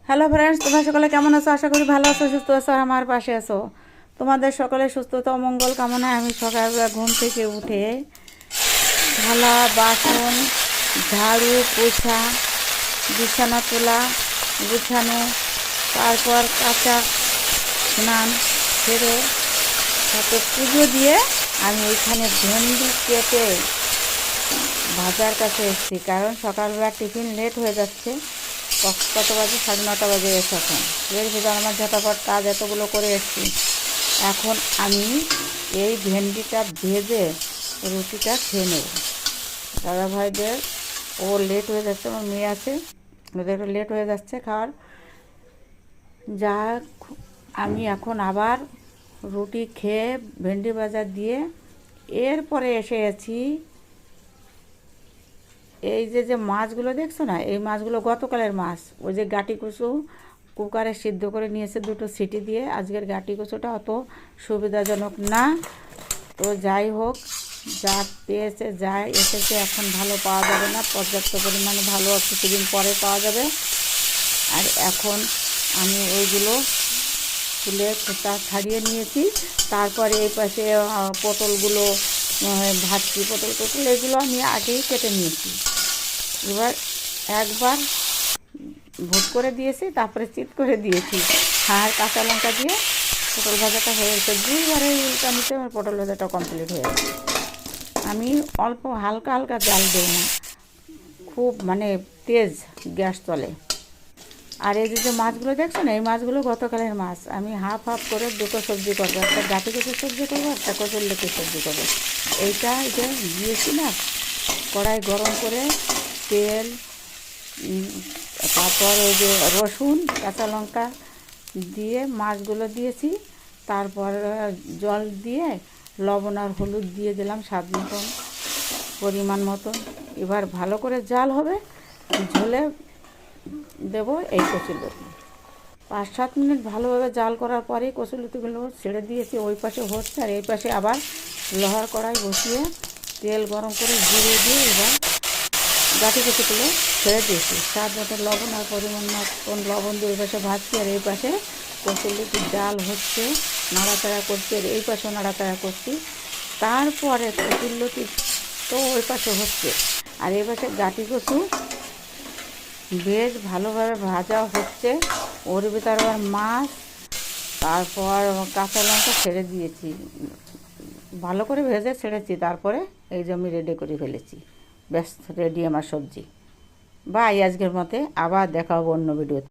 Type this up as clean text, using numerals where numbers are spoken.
Hello friends, তোমরা সকলে কেমন আছো? আশা করি ভালো আছো, সুস্থ আছো, আর আমার পাশে আছো। তোমাদের সকলে সুস্থতা ও মঙ্গল কামনায় আমি সকালবেলা ঘুম থেকে উঠে থালা বাসন, ঝাড়ু পোছা, বিছানা তোলা, গুছানো, তারপর কাঁচা স্নান সেরে তাতে পুজো দিয়ে আমি ওইখানে ভেন্ডি কেটে ভাজার কাছে এসেছি। কারণ সকালবেলা টিফিন লেট হয়ে যাচ্ছে। কত বাজে? 9:30 বাজে গেছে। এখন এর ভিতর আমার ঝটাপট কাজ এতগুলো করে এসেছি। এখন আমি এই ভেন্ডিটা ভেজে রুটিটা খেয়ে নেব। দাদা ভাইদের ও লেট হয়ে যাচ্ছে, আমার মেয়ে আছে, ওদের লেট হয়ে যাচ্ছে খাওয়ার। যা আমি এখন আবার রুটি খেয়ে ভেন্ডি ভাজা দিয়ে এরপরে এসে গেছি। এই যে মাছগুলো দেখছো না, এই মাছগুলো গতকালের মাছ। ওই যে গাটি কচু কুকারে সিদ্ধ করে নিয়েছে 2টো সিটি দিয়ে। আজকের গাটি কচুটা অত সুবিধাজনক না, তো যাই হোক, যা পেয়েছে যা এসেছে এখন ভালো পাওয়া যাবে না, পর্যাপ্ত পরিমাণে ভালো কিছুদিন পরে পাওয়া যাবে। আর এখন আমি ওইগুলো তুলে খোসা ছাড়িয়ে নিয়েছি। তারপরে এই পাশে পটলগুলো ভাজছি। পটল এগুলো আমি আগেই কেটে নিয়েছি। এবার একবার ভোট করে দিয়েছি, তারপরে চিট করে দিয়েছি। আর কাঁচা লঙ্কা দিয়ে পটল ভাজাটা হয়ে গেছে। 2বারে উল্টা নিতে আমার পটল ভাজাটা কমপ্লিট হয়ে গেছে। আমি অল্প হালকা হালকা জাল দিই না, খুব তেজ গ্যাস চলে। আর এই যে মাছগুলো দেখছো না, এই মাছগুলো গতকালের মাছ। আমি হাফ করে 2টো সবজি করবো, একটা গাটি কচুর সবজি করবো, একটা কচুরলতির সবজি করবো। এইটা যে দিয়েছি না, কড়াই গরম করে তেল, তারপর ওই যে রসুন কাঁচা লঙ্কা দিয়ে মাছগুলো দিয়েছি। তারপর জল দিয়ে লবণ আর হলুদ দিয়ে দিলাম স্বাদ মতন, পরিমাণ মতন। এবার ভালো করে জাল হবে, ঝোলে দেবো এই কচুরলতি। 5-7 মিনিট ভালোভাবে জাল করার পরেই কচুরলতিগুলো ছেড়ে দিয়েছি। ওই পাশে হচ্ছে আর এই পাশে আবার লোহার কড়াই বসিয়ে তেল গরম করে জিরে দিয়ে এবার গাটি কচুগুলো ছেড়ে দিয়েছি। স্বাদ মতো লবণ আর পরিমাণ মতন লবণ দিয়ে ওই পাশে ভাজছি, আর এই পাশে কচুরলতির জাল হচ্ছে, নাড়াচাড়া করছি, আর এই পাশেও নাড়াচাড়া করছি। তারপরে কচুরলতি তো ওই পাশে হচ্ছে, আর এই পাশে গাটি কচু বেশ ভালোভাবে ভাজা হচ্ছে। ওর ভিতরে আবার মাছ, তারপর কাঁচা লঙ্কা ছেড়ে দিয়েছি, ভালো করে ভেজে ছেড়েছি। তারপরে এই যে আমি রেডি করে ফেলেছি, ব্যাস রেডি আমার সবজি। বাই, আজকের মতে আবার দেখা হবে অন্য ভিডিওতে।